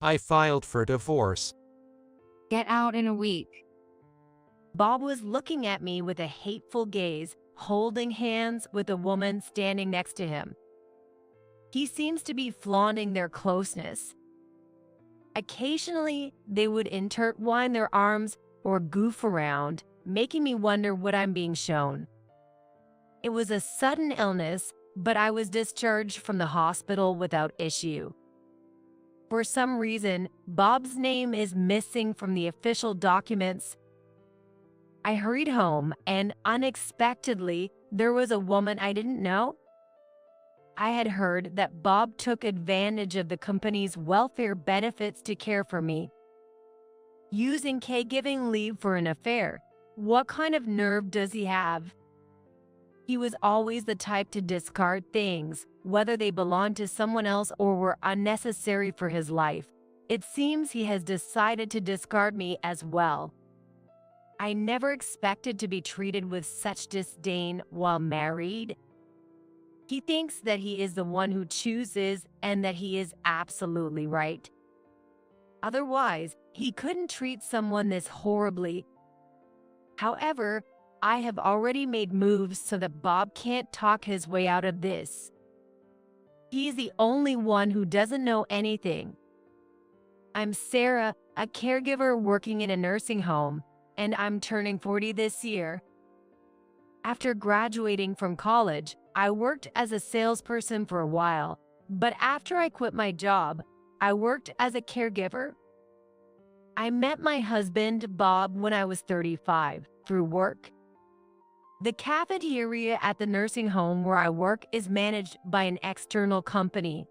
I filed for divorce. Get out in a week. Bob was looking at me with a hateful gaze, holding hands with a woman standing next to him. He seems to be flaunting their closeness. Occasionally, they would intertwine their arms or goof around, making me wonder what I'm being shown. It was a sudden illness, but I was discharged from the hospital without issue. For some reason, Bob's name is missing from the official documents. I hurried home, and unexpectedly, there was a woman I didn't know. I had heard that Bob took advantage of the company's welfare benefits to care for me, using caregiving leave for an affair. What kind of nerve does he have? He was always the type to discard things, whether they belonged to someone else or were unnecessary for his life. It seems he has decided to discard me as well. I never expected to be treated with such disdain while married. He thinks that he is the one who chooses and that he is absolutely right. Otherwise, he couldn't treat someone this horribly. However, I have already made moves so that Bob can't talk his way out of this. He's the only one who doesn't know anything. I'm Sarah, a caregiver working in a nursing home, and I'm turning 40 this year. After graduating from college, I worked as a salesperson for a while, but after I quit my job, I worked as a caregiver. I met my husband, Bob, when I was 35, through work. The cafeteria at the nursing home where I work is managed by an external company.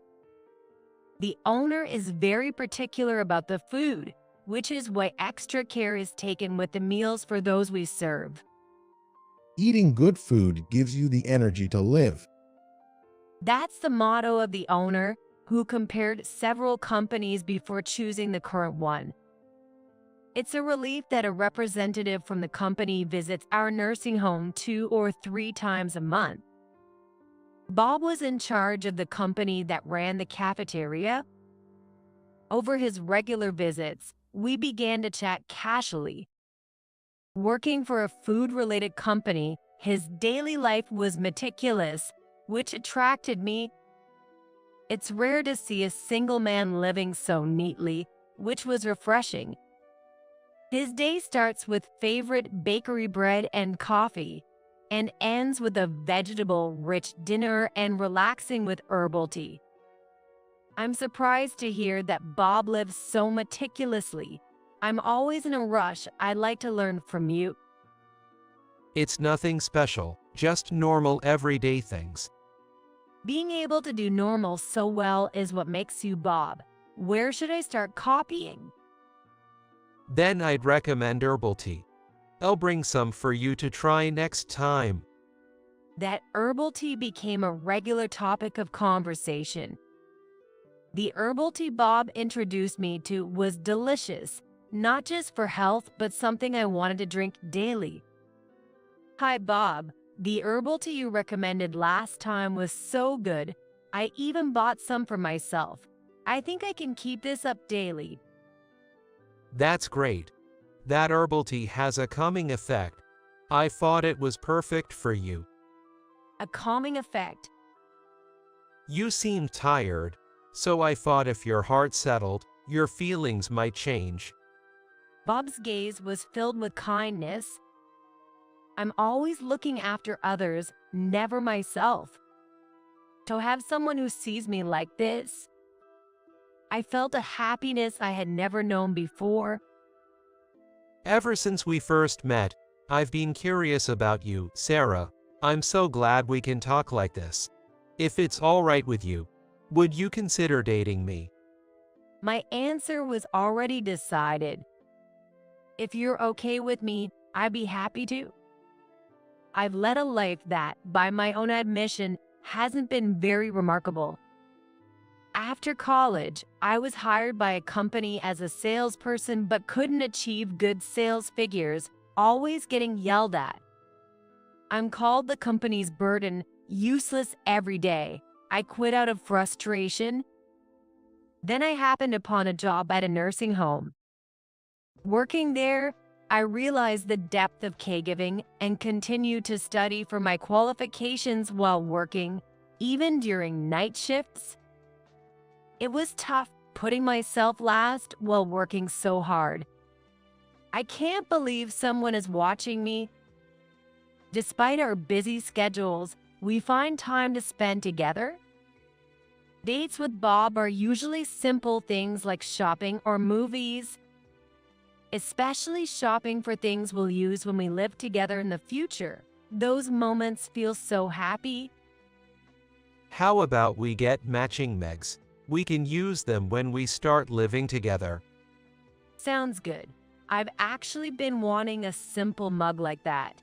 The owner is very particular about the food, which is why extra care is taken with the meals for those we serve. Eating good food gives you the energy to live. That's the motto of the owner, who compared several companies before choosing the current one. It's a relief that a representative from the company visits our nursing home 2 or 3 times a month. Bob was in charge of the company that ran the cafeteria. Over his regular visits, we began to chat casually. Working for a food-related company, his daily life was meticulous, which attracted me. It's rare to see a single man living so neatly, which was refreshing. His day starts with favorite bakery bread and coffee, and ends with a vegetable-rich dinner and relaxing with herbal tea. I'm surprised to hear that Bob lives so meticulously. I'm always in a rush. I'd like to learn from you. It's nothing special, just normal everyday things. Being able to do normal so well is what makes you Bob. Where should I start copying? Then I'd recommend herbal tea. I'll bring some for you to try next time. That herbal tea became a regular topic of conversation. The herbal tea Bob introduced me to was delicious, not just for health, but something I wanted to drink daily. Hi, Bob. The herbal tea you recommended last time was so good. I even bought some for myself. I think I can keep this up daily. That's great. That herbal tea has a calming effect. I thought it was perfect for you. A calming effect. You seem tired, so I thought if your heart settled, your feelings might change. Bob's gaze was filled with kindness. I'm always looking after others, never myself. To have someone who sees me like this, I felt a happiness I had never known before. Ever since we first met, I've been curious about you, Sarah. I'm so glad we can talk like this. If it's all right with you, would you consider dating me? My answer was already decided. If you're okay with me, I'd be happy to. I've led a life that, by my own admission, hasn't been very remarkable. After college, I was hired by a company as a salesperson but couldn't achieve good sales figures, always getting yelled at. I'm called the company's burden, useless every day. I quit out of frustration. Then I happened upon a job at a nursing home. Working there, I realized the depth of caregiving and continued to study for my qualifications while working, even during night shifts. It was tough putting myself last while working so hard. I can't believe someone is watching me. Despite our busy schedules, we find time to spend together. Dates with Bob are usually simple things like shopping or movies, especially shopping for things we'll use when we live together in the future. Those moments feel so happy. How about we get matching megs? We can use them when we start living together. Sounds good. I've actually been wanting a simple mug like that.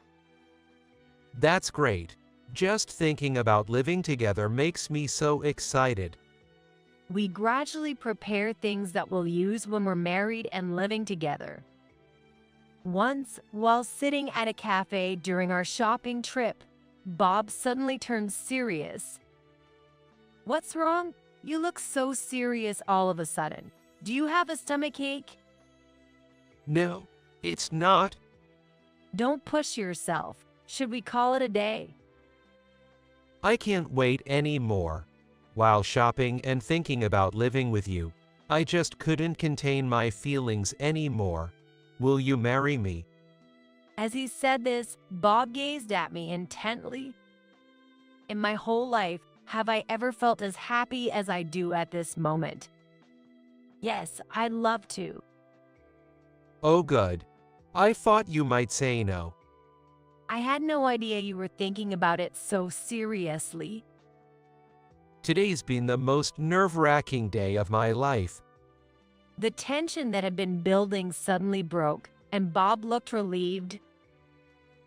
That's great. Just thinking about living together makes me so excited. We gradually prepare things that we'll use when we're married and living together. Once, while sitting at a cafe during our shopping trip, Bob suddenly turned serious. "What's wrong? You look so serious all of a sudden. Do you have a stomachache?" No, it's not. Don't push yourself. Should we call it a day? I can't wait anymore. While shopping and thinking about living with you, I just couldn't contain my feelings anymore. Will you marry me? As he said this, Bob gazed at me intently. In my whole life, have I ever felt as happy as I do at this moment? Yes, I'd love to. Oh good. I thought you might say no. I had no idea you were thinking about it so seriously. Today's been the most nerve-wracking day of my life. The tension that had been building suddenly broke, and Bob looked relieved.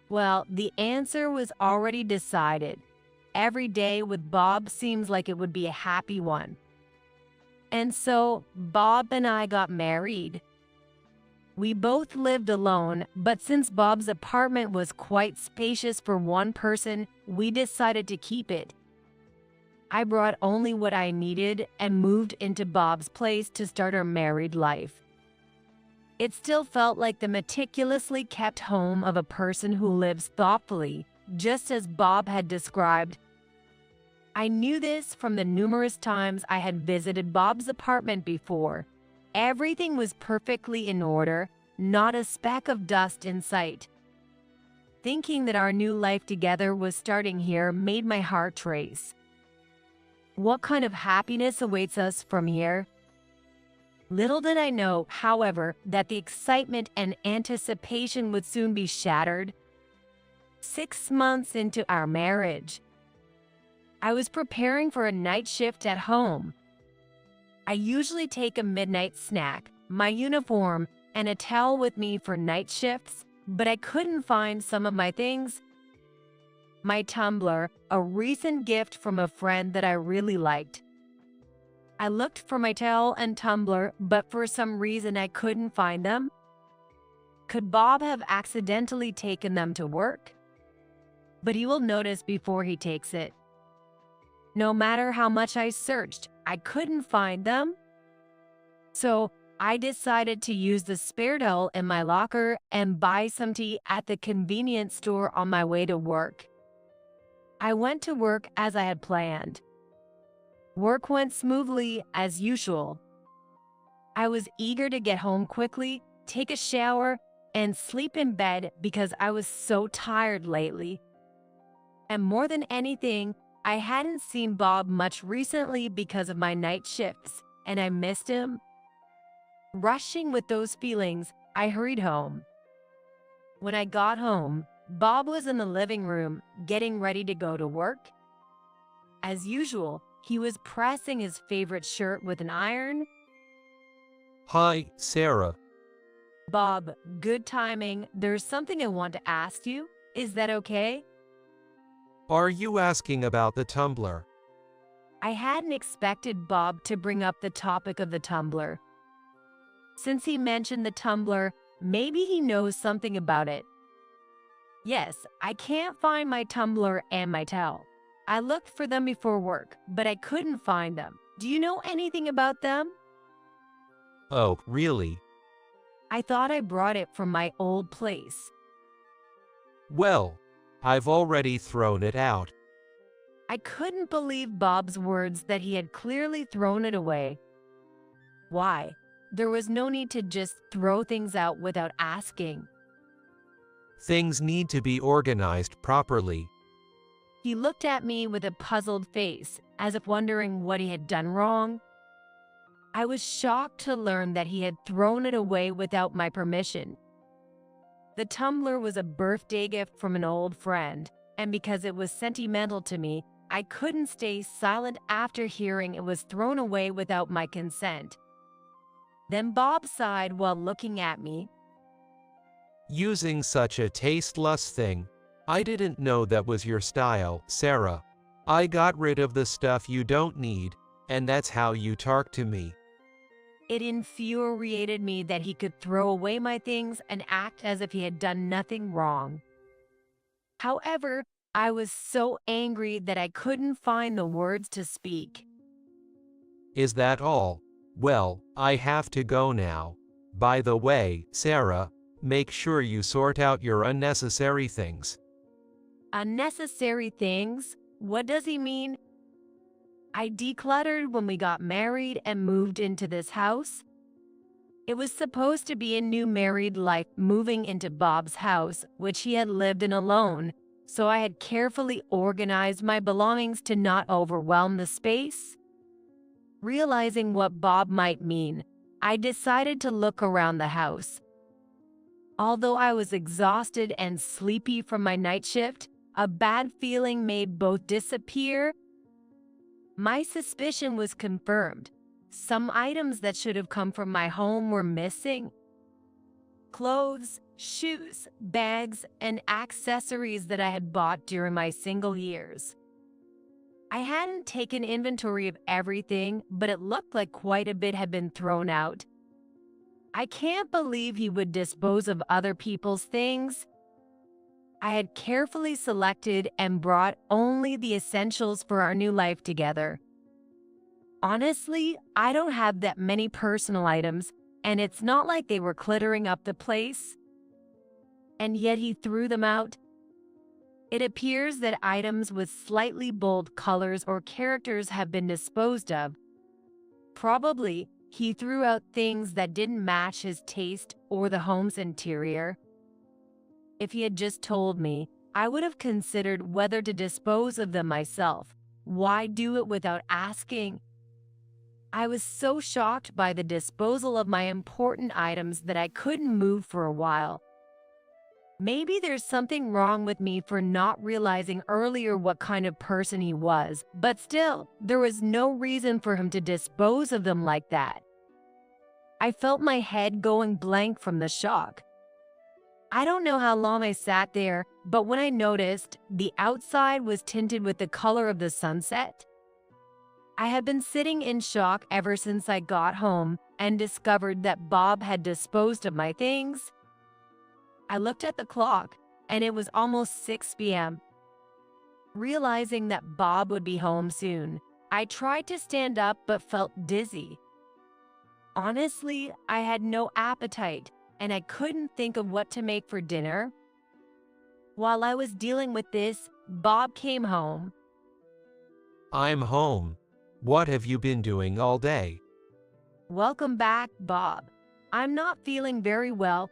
Well, the answer was already decided. Every day with Bob seems like it would be a happy one. And so, Bob and I got married. We both lived alone, but since Bob's apartment was quite spacious for one person, we decided to keep it. I brought only what I needed and moved into Bob's place to start our married life. It still felt like the meticulously kept home of a person who lives thoughtfully, just as Bob had described. I knew this from the numerous times I had visited Bob's apartment before. Everything was perfectly in order, not a speck of dust in sight. Thinking that our new life together was starting here made my heart race. What kind of happiness awaits us from here? Little did I know, however, that the excitement and anticipation would soon be shattered. 6 months into our marriage, I was preparing for a night shift at home. I usually take a midnight snack, my uniform, and a towel with me for night shifts, but I couldn't find some of my things. My tumbler, a recent gift from a friend that I really liked. I looked for my towel and tumbler, but for some reason I couldn't find them. Could Bob have accidentally taken them to work? But he will notice before he takes it. No matter how much I searched, I couldn't find them. So I decided to use the spare towel in my locker and buy some tea at the convenience store on my way to work. I went to work as I had planned. Work went smoothly as usual. I was eager to get home quickly, take a shower, and sleep in bed because I was so tired lately. And more than anything, I hadn't seen Bob much recently because of my night shifts, and I missed him. Rushing with those feelings, I hurried home. When I got home, Bob was in the living room, getting ready to go to work. As usual, he was pressing his favorite shirt with an iron. Hi, Sarah. "Bob, good timing. There's something I want to ask you. Is that okay?" Are you asking about the tumbler? I hadn't expected Bob to bring up the topic of the tumbler. Since he mentioned the tumbler, maybe he knows something about it. Yes, I can't find my tumbler and my towel. I looked for them before work, but I couldn't find them. Do you know anything about them? Oh, really? I thought I brought it from my old place. Well, I've already thrown it out. I couldn't believe Bob's words that he had clearly thrown it away. Why? There was no need to just throw things out without asking. Things need to be organized properly. He looked at me with a puzzled face, as if wondering what he had done wrong. I was shocked to learn that he had thrown it away without my permission. The tumbler was a birthday gift from an old friend, and because it was sentimental to me, I couldn't stay silent after hearing it was thrown away without my consent. Then Bob sighed while looking at me. Using such a tasteless thing. I didn't know that was your style, Sarah. I got rid of the stuff you don't need, and that's how you talk to me. It infuriated me that he could throw away my things and act as if he had done nothing wrong. However, I was so angry that I couldn't find the words to speak. Is that all? Well, I have to go now. By the way, Sarah, make sure you sort out your unnecessary things. Unnecessary things? What does he mean? I decluttered when we got married and moved into this house. It was supposed to be a new married life moving into Bob's house, which he had lived in alone, so I had carefully organized my belongings to not overwhelm the space. Realizing what Bob might mean, I decided to look around the house. Although I was exhausted and sleepy from my night shift, a bad feeling made both disappear. My suspicion was confirmed. Some items that should have come from my home were missing. Clothes, shoes, bags, and accessories that I had bought during my single years. I hadn't taken inventory of everything, but it looked like quite a bit had been thrown out. I can't believe he would dispose of other people's things. I had carefully selected and brought only the essentials for our new life together. Honestly, I don't have that many personal items, and it's not like they were cluttering up the place. And yet he threw them out. It appears that items with slightly bold colors or characters have been disposed of. Probably, he threw out things that didn't match his taste or the home's interior. If he had just told me, I would have considered whether to dispose of them myself. Why do it without asking? I was so shocked by the disposal of my important items that I couldn't move for a while. Maybe there's something wrong with me for not realizing earlier what kind of person he was, but still, there was no reason for him to dispose of them like that. I felt my head going blank from the shock. I don't know how long I sat there, but when I noticed, the outside was tinted with the color of the sunset. I had been sitting in shock ever since I got home and discovered that Bob had disposed of my things. I looked at the clock, and it was almost 6 p.m. Realizing that Bob would be home soon, I tried to stand up but felt dizzy. Honestly, I had no appetite, and I couldn't think of what to make for dinner. While I was dealing with this, Bob came home. I'm home. What have you been doing all day? Welcome back, Bob. I'm not feeling very well.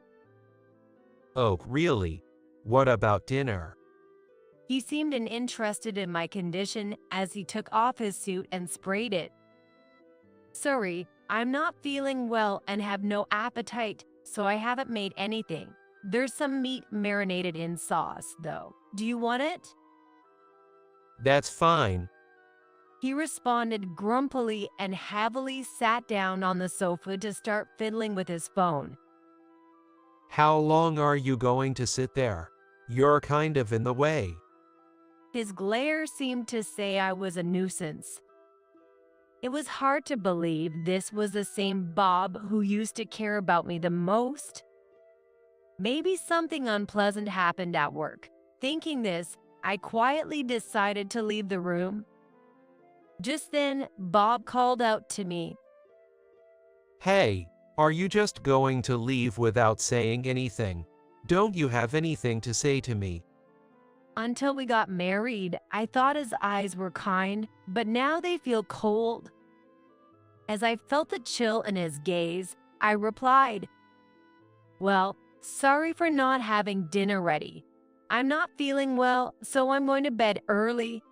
Oh, really? What about dinner? He seemed uninterested in my condition as he took off his suit and sprayed it. Sorry, I'm not feeling well and have no appetite, so I haven't made anything. There's some meat marinated in sauce, though. Do you want it? That's fine. He responded grumpily and heavily sat down on the sofa to start fiddling with his phone. How long are you going to sit there? You're kind of in the way. His glare seemed to say I was a nuisance. It was hard to believe this was the same Bob who used to care about me the most. Maybe something unpleasant happened at work. Thinking this, I quietly decided to leave the room. Just then, Bob called out to me. Hey, Are you just going to leave without saying anything? Don't you have anything to say to me? Until we got married, I thought his eyes were kind, but now they feel cold. As I felt the chill in his gaze, I replied, "Well, sorry for not having dinner ready. I'm not feeling well, so I'm going to bed early."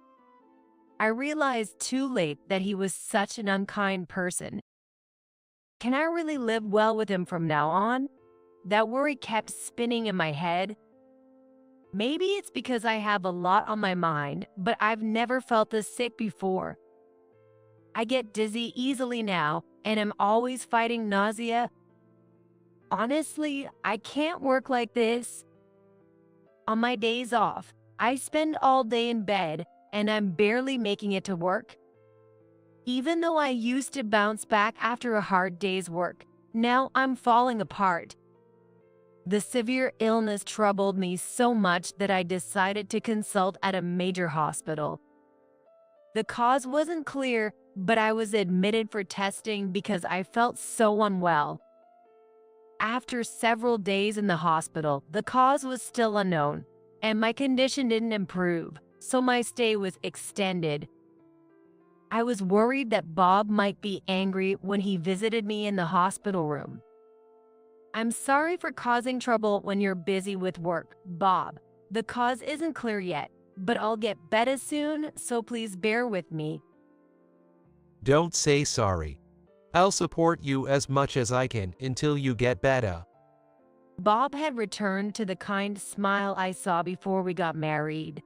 I realized too late that he was such an unkind person. Can I really live well with him from now on? That worry kept spinning in my head. Maybe it's because I have a lot on my mind, but I've never felt this sick before. I get dizzy easily now, and I'm always fighting nausea. Honestly, I can't work like this. On my days off, I spend all day in bed, and I'm barely making it to work. Even though I used to bounce back after a hard day's work, now I'm falling apart. The severe illness troubled me so much that I decided to consult at a major hospital. The cause wasn't clear, but I was admitted for testing because I felt so unwell. After several days in the hospital, the cause was still unknown, and my condition didn't improve, so my stay was extended. I was worried that Bob might be angry when he visited me in the hospital room. "I'm sorry for causing trouble when you're busy with work, Bob. The cause isn't clear yet, but I'll get better soon, so please bear with me." Don't say sorry. I'll support you as much as I can until you get better. Bob had returned to the kind smile I saw before we got married.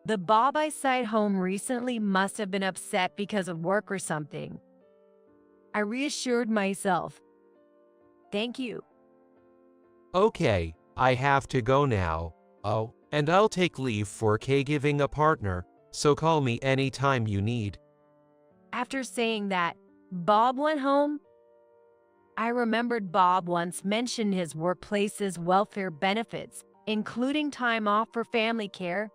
The Bob I saw at home recently must have been upset because of work or something. I reassured myself. "Thank you." Okay, I have to go now. Oh, and I'll take leave for caregiving a partner, so call me anytime you need. After saying that, Bob went home. I remembered Bob once mentioned his workplace's welfare benefits, including time off for family care.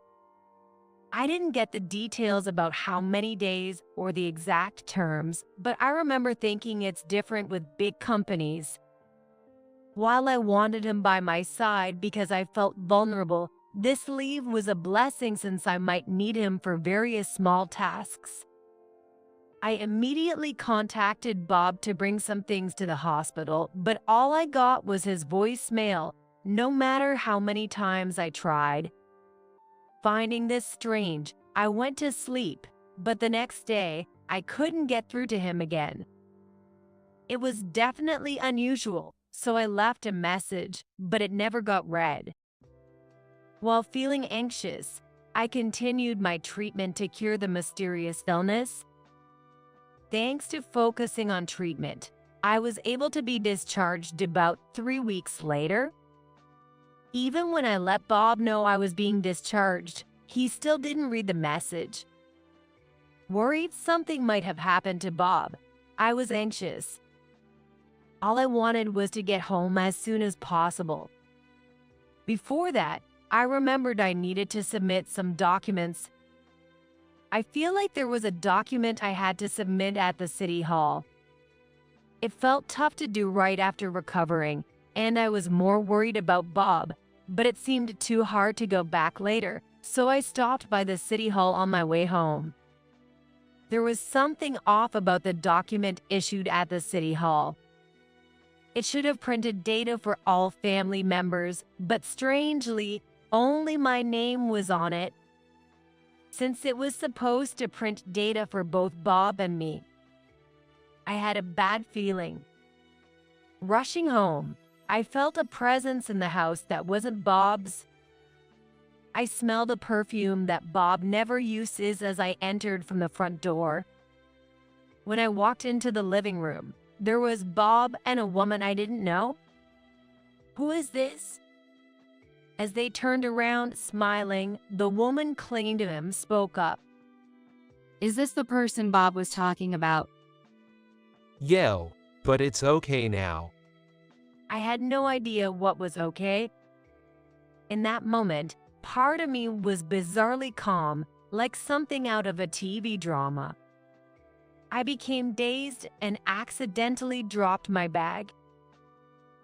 I didn't get the details about how many days or the exact terms, but I remember thinking it's different with big companies. While I wanted him by my side because I felt vulnerable, this leave was a blessing since I might need him for various small tasks. I immediately contacted Bob to bring some things to the hospital, but all I got was his voicemail, no matter how many times I tried. Finding this strange, I went to sleep, but the next day, I couldn't get through to him again. It was definitely unusual, so I left a message, but it never got read. While feeling anxious, I continued my treatment to cure the mysterious illness. Thanks to focusing on treatment, I was able to be discharged about 3 weeks later. Even when I let Bob know I was being discharged, he still didn't read the message. Worried something might have happened to Bob, I was anxious. All I wanted was to get home as soon as possible. Before that, I remembered I needed to submit some documents. I feel like there was a document I had to submit at the city hall. It felt tough to do right after recovering, and I was more worried about Bob, but it seemed too hard to go back later, so I stopped by the city hall on my way home. There was something off about the document issued at the city hall. It should have printed data for all family members, but strangely, only my name was on it. Since it was supposed to print data for both Bob and me, I had a bad feeling. Rushing home, I felt a presence in the house that wasn't Bob's. I smelled a perfume that Bob never uses as I entered from the front door. When I walked into the living room, there was Bob and a woman I didn't know. "Who is this?" As they turned around, smiling, the woman clinging to him spoke up. Is this the person Bob was talking about? Yo, but it's okay now. I had no idea what was okay. In that moment, part of me was bizarrely calm, like something out of a TV drama. I became dazed and accidentally dropped my bag.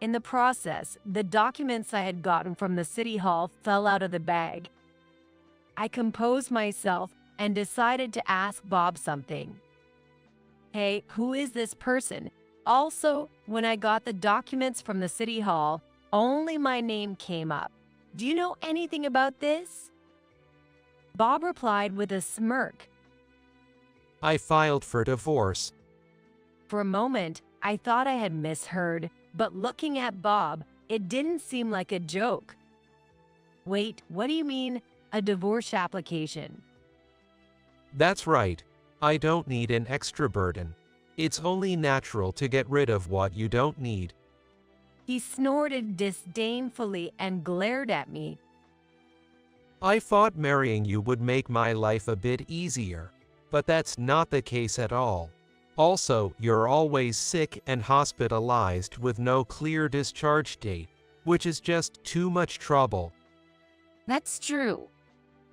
In the process, the documents I had gotten from the city hall fell out of the bag. I composed myself and decided to ask Bob something. Hey, who is this person? Also, when I got the documents from the city hall, only my name came up. Do you know anything about this? Bob replied with a smirk. I filed for divorce. For a moment, I thought I had misheard, but looking at Bob, it didn't seem like a joke. Wait, what do you mean, a divorce application? That's right. I don't need an extra burden. It's only natural to get rid of what you don't need. He snorted disdainfully and glared at me. I thought marrying you would make my life a bit easier, but that's not the case at all. Also, you're always sick and hospitalized with no clear discharge date, which is just too much trouble. That's true.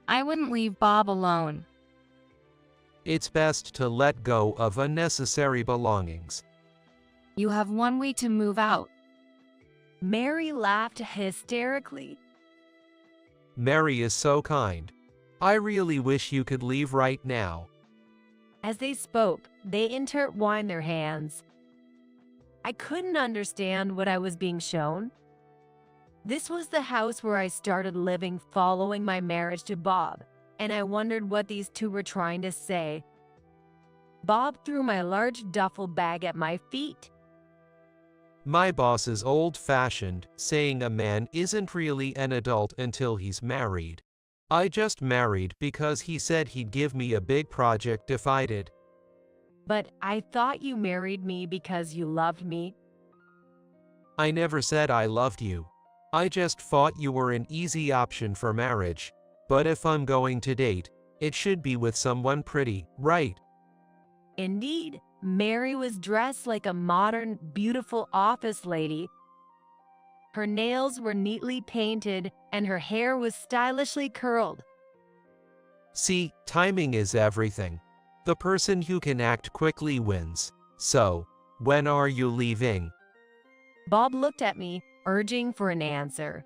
I wouldn't leave Bob alone. It's best to let go of unnecessary belongings. You have 1 week to move out. Mary laughed hysterically. Mary is so kind. I really wish you could leave right now. As they spoke, they intertwined their hands. I couldn't understand what I was being shown. This was the house where I started living following my marriage to Bob, and I wondered what these two were trying to say. Bob threw my large duffel bag at my feet. My boss is old-fashioned, saying a man isn't really an adult until he's married. I just married because he said he'd give me a big project if I did. But I thought you married me because you loved me. I never said I loved you. I just thought you were an easy option for marriage. But if I'm going to date, it should be with someone pretty, right? Indeed, Mary was dressed like a modern, beautiful office lady. Her nails were neatly painted, and her hair was stylishly curled. See, timing is everything. The person who can act quickly wins. So, when are you leaving? Bob looked at me, urging for an answer.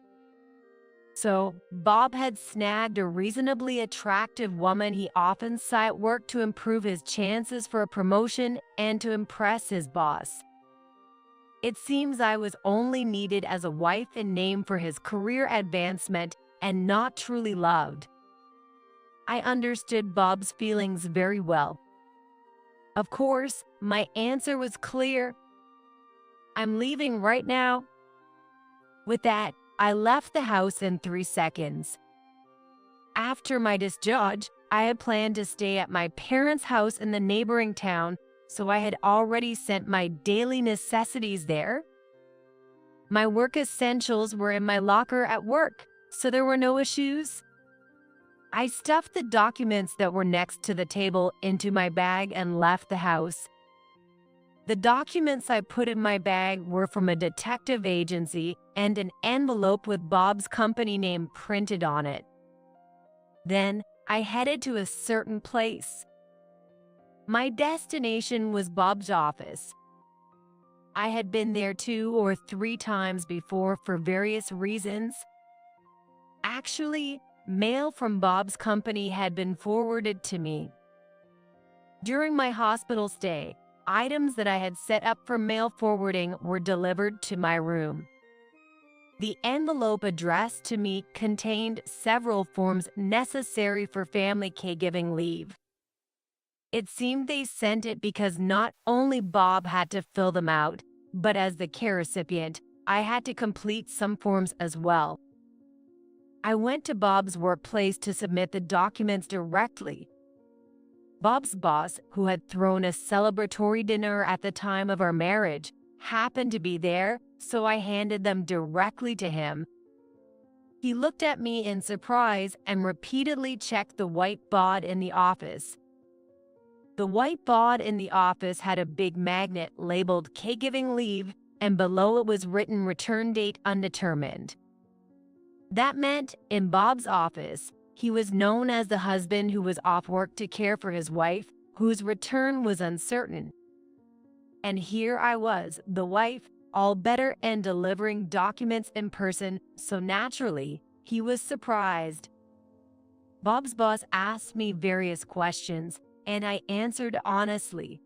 So, Bob had snagged a reasonably attractive woman he often saw at work to improve his chances for a promotion and to impress his boss. It seems I was only needed as a wife in name for his career advancement and not truly loved. I understood Bob's feelings very well. Of course, my answer was clear. I'm leaving right now. With that, I left the house in 3 seconds. After my discharge, I had planned to stay at my parents' house in the neighboring town, so I had already sent my daily necessities there. My work essentials were in my locker at work, so there were no issues. I stuffed the documents that were next to the table into my bag and left the house. The documents I put in my bag were from a detective agency and an envelope with Bob's company name printed on it. Then I headed to a certain place. My destination was Bob's office. I had been there 2 or 3 times before for various reasons. Actually, mail from Bob's company had been forwarded to me. During my hospital stay, items that I had set up for mail forwarding were delivered to my room. The envelope addressed to me contained several forms necessary for family caregiving leave. It seemed they sent it because not only Bob had to fill them out, but as the care recipient, I had to complete some forms as well. I went to Bob's workplace to submit the documents directly. Bob's boss, who had thrown a celebratory dinner at the time of our marriage, happened to be there, so I handed them directly to him. He looked at me in surprise and repeatedly checked the white board in the office. The white board in the office had a big magnet labeled caregiving leave, and below it was written return date undetermined. That meant, in Bob's office, he was known as the husband who was off work to care for his wife, whose return was uncertain. And here I was, the wife, all better and delivering documents in person, so naturally, he was surprised. Bob's boss asked me various questions, and I answered honestly.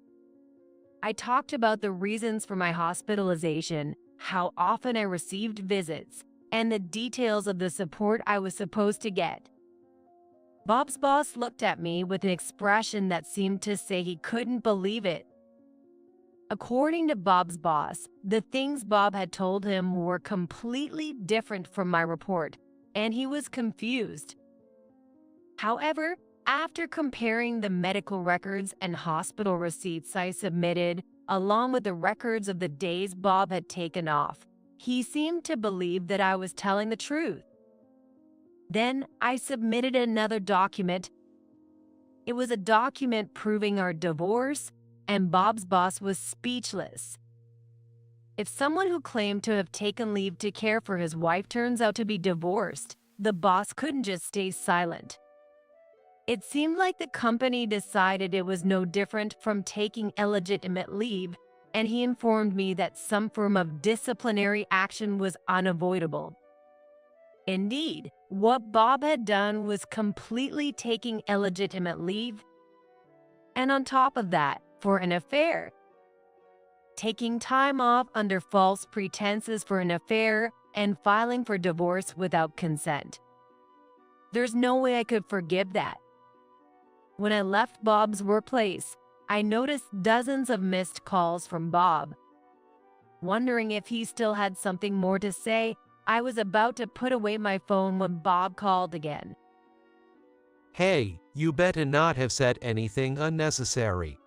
I talked about the reasons for my hospitalization, how often I received visits, and the details of the support I was supposed to get. Bob's boss looked at me with an expression that seemed to say he couldn't believe it. According to Bob's boss, the things Bob had told him were completely different from my report, and he was confused. However, after comparing the medical records and hospital receipts I submitted, along with the records of the days Bob had taken off, he seemed to believe that I was telling the truth. Then I submitted another document. It was a document proving our divorce, and Bob's boss was speechless. If someone who claimed to have taken leave to care for his wife turns out to be divorced, the boss couldn't just stay silent. It seemed like the company decided it was no different from taking illegitimate leave, and he informed me that some form of disciplinary action was unavoidable. Indeed, what Bob had done was completely taking illegitimate leave, and on top of that, for an affair. Taking time off under false pretenses for an affair and filing for divorce without consent. There's no way I could forgive that. When I left Bob's workplace, I noticed dozens of missed calls from Bob. Wondering if he still had something more to say, I was about to put away my phone when Bob called again. Hey, you better not have said anything unnecessary.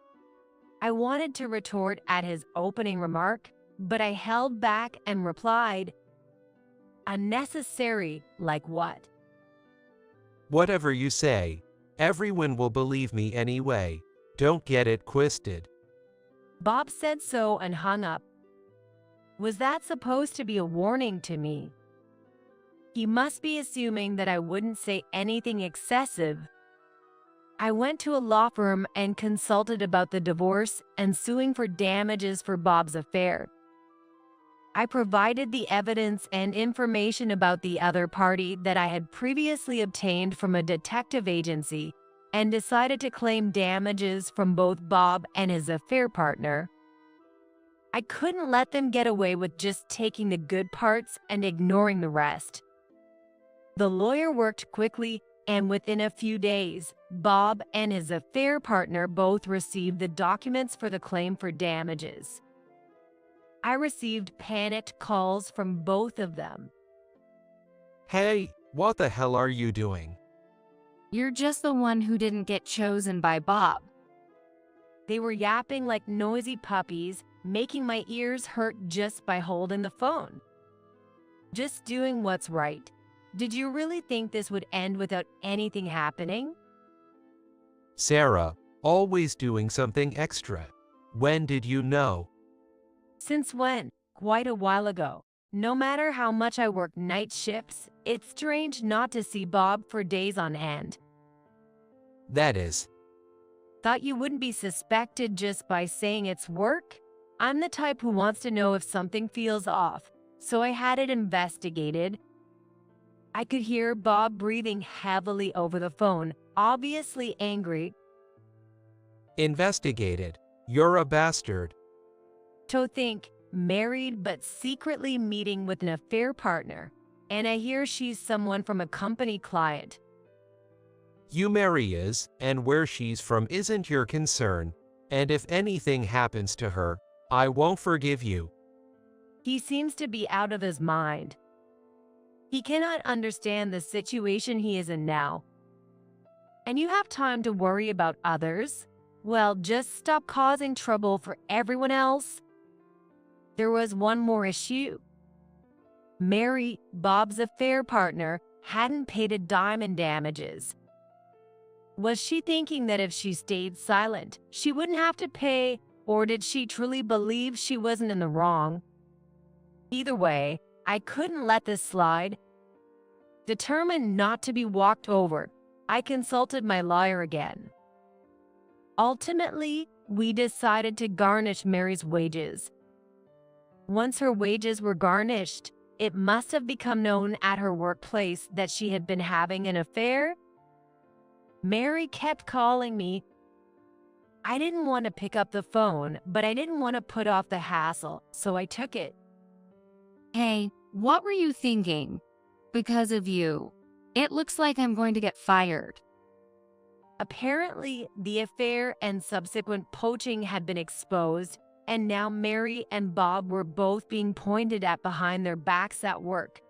I wanted to retort at his opening remark, but I held back and replied, "Unnecessary, like what?" Whatever you say, everyone will believe me anyway. Don't get it twisted. Bob said so and hung up. Was that supposed to be a warning to me? He must be assuming that I wouldn't say anything excessive. I went to a law firm and consulted about the divorce and suing for damages for Bob's affair. I provided the evidence and information about the other party that I had previously obtained from a detective agency and decided to claim damages from both Bob and his affair partner. I couldn't let them get away with just taking the good parts and ignoring the rest. The lawyer worked quickly, and within a few days, Bob and his affair partner both received the documents for the claim for damages. I received panicked calls from both of them. Hey, what the hell are you doing? You're just the one who didn't get chosen by Bob. They were yapping like noisy puppies, making my ears hurt just by holding the phone. Just doing what's right. Did you really think this would end without anything happening? Sarah, always doing something extra. When did you know? Since when? Quite a while ago. No matter how much I work night shifts, it's strange not to see Bob for days on end. That is. Thought you wouldn't be suspected just by saying it's work? I'm the type who wants to know if something feels off, so I had it investigated. I could hear Bob breathing heavily over the phone, obviously angry. Investigated. You're a bastard. To think, married but secretly meeting with an affair partner, and I hear she's someone from a company client. You marry is, and where she's from isn't your concern, and if anything happens to her, I won't forgive you. He seems to be out of his mind. He cannot understand the situation he is in now. And you have time to worry about others? Well, just stop causing trouble for everyone else. There was one more issue. Mary, Bob's affair partner, hadn't paid a dime in damages. Was she thinking that if she stayed silent, she wouldn't have to pay, or did she truly believe she wasn't in the wrong? Either way, I couldn't let this slide. Determined not to be walked over, I consulted my lawyer again. Ultimately, we decided to garnish Mary's wages. Once her wages were garnished, it must have become known at her workplace that she had been having an affair. Mary kept calling me. I didn't want to pick up the phone, but I didn't want to put off the hassle, so I took it. Hey, what were you thinking? Because of you, it looks like I'm going to get fired. Apparently, the affair and subsequent poaching had been exposed, and now Mary and Bob were both being pointed at behind their backs at work.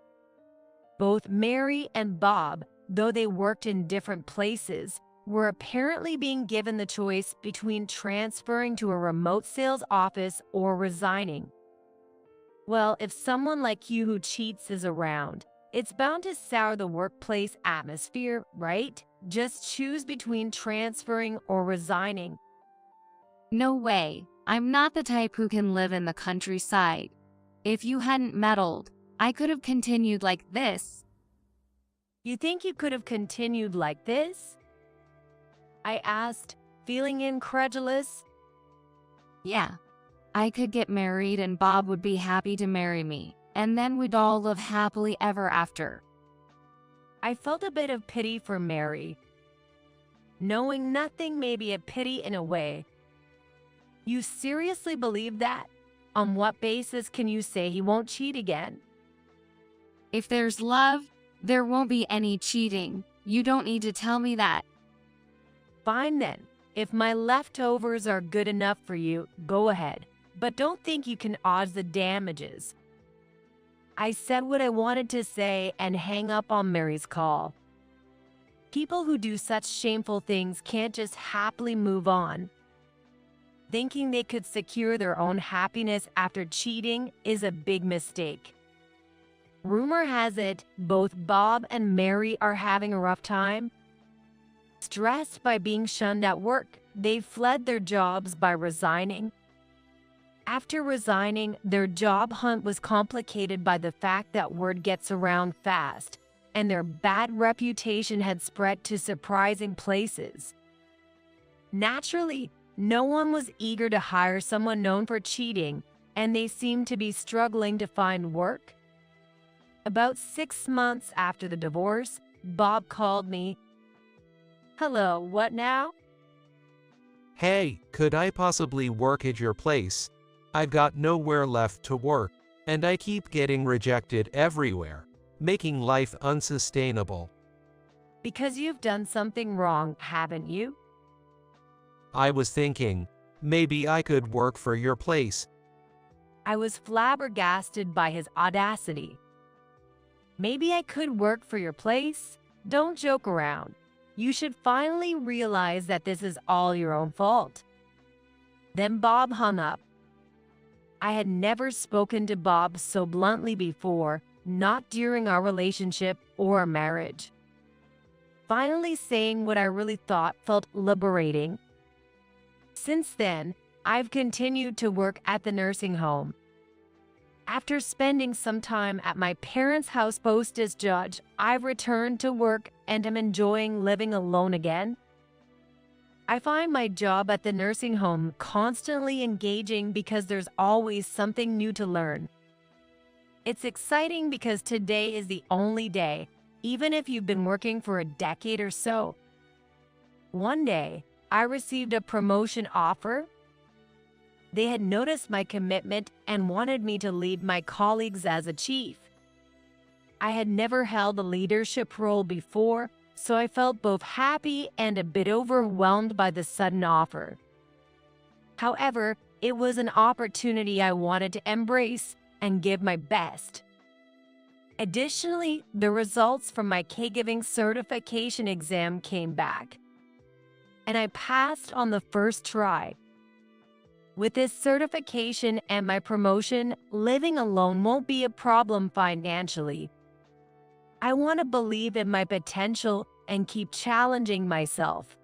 Both Mary and Bob, though they worked in different places, were apparently being given the choice between transferring to a remote sales office or resigning. Well, if someone like you who cheats is around, it's bound to sour the workplace atmosphere, right? Just choose between transferring or resigning. No way. I'm not the type who can live in the countryside. If you hadn't meddled, I could have continued like this. You think you could have continued like this? I asked, feeling incredulous. Yeah. I could get married and Bob would be happy to marry me, and then we'd all live happily ever after. I felt a bit of pity for Mary. Knowing nothing may be a pity in a way. You seriously believe that? On what basis can you say he won't cheat again? If there's love, there won't be any cheating. You don't need to tell me that. Fine then. If my leftovers are good enough for you, go ahead. But don't think you can odds the damages. I said what I wanted to say and hang up on Mary's call. People who do such shameful things can't just happily move on. Thinking they could secure their own happiness after cheating is a big mistake. Rumor has it both Bob and Mary are having a rough time. Stressed by being shunned at work, they fled their jobs by resigning. After resigning, their job hunt was complicated by the fact that word gets around fast, and their bad reputation had spread to surprising places. Naturally, no one was eager to hire someone known for cheating, and they seemed to be struggling to find work. About 6 months after the divorce, Bob called me. Hello, what now? Hey, could I possibly work at your place? I've got nowhere left to work, and I keep getting rejected everywhere, making life unsustainable. Because you've done something wrong, haven't you? I was thinking, maybe I could work for your place. I was flabbergasted by his audacity. Maybe I could work for your place? Don't joke around. You should finally realize that this is all your own fault. Then Bob hung up. I had never spoken to Bob so bluntly before, not during our relationship or marriage. Finally saying what I really thought felt liberating. Since then, I've continued to work at the nursing home. After spending some time at my parents' house post as judge, I've returned to work and am enjoying living alone again. I find my job at the nursing home constantly engaging because there's always something new to learn. It's exciting because today is the only day, even if you've been working for a decade or so. One day, I received a promotion offer. They had noticed my commitment and wanted me to lead my colleagues as a chief. I had never held a leadership role before, so I felt both happy and a bit overwhelmed by the sudden offer. However, it was an opportunity I wanted to embrace and give my best. Additionally, the results from my caregiving certification exam came back, and I passed on the first try. With this certification and my promotion, living alone won't be a problem financially. I want to believe in my potential and keep challenging myself.